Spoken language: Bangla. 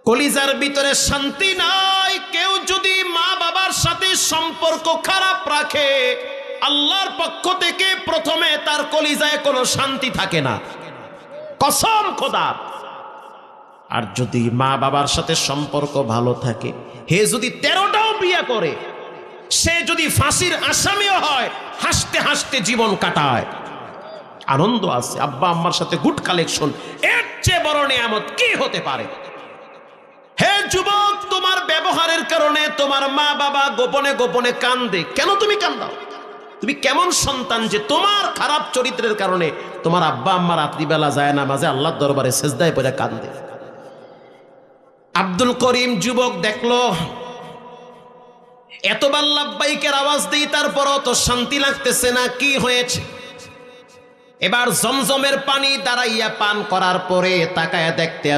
কলিজার ভিতরে শান্তি নাই। কেউ যদি মা বাবার সাথে সম্পর্ক খারাপ রাখে, আল্লাহর পক্ষ থেকে প্রথমে তার কলিজায় কোনো শান্তি থাকে না, কসম খোদা। আর যদি মা বাবার সাথে সম্পর্ক ভালো থাকে, হে যদি 13টাও বিয়ে করে, সে যদি ফাঁসির আসামিও হয়, হাসতে হাসতে জীবন কাটায়, আনন্দ আছে। আব্বা আম্মার সাথে গুড কালেকশন, এর চেয়ে বড় নিয়ামত কি হতে পারে? হে যুবক, তোমার ব্যবহারের কারণে তোমার মা বাবা গোপনে গোপনে কান্দে। কেন তুমি কান্দাও? তুমি কেমন সন্তান যে তোমার খারাপ চরিত্রের কারণে তোমার আব্বা আম্মা রাত্রিবেলা যায় না মাঝে আল্লাহর দরবারে সেজদায় পড়ে কান্দে? আব্দুল করিম যুবক দেখলো এতবার লাব্বাইকের আওয়াজ দেই, তারপরও তো শান্তি লাগতেছে না। কি হয়েছে? এবার জমজমের পানি দাঁড়াইয়া পান করার পরে তাকায়া দেখতে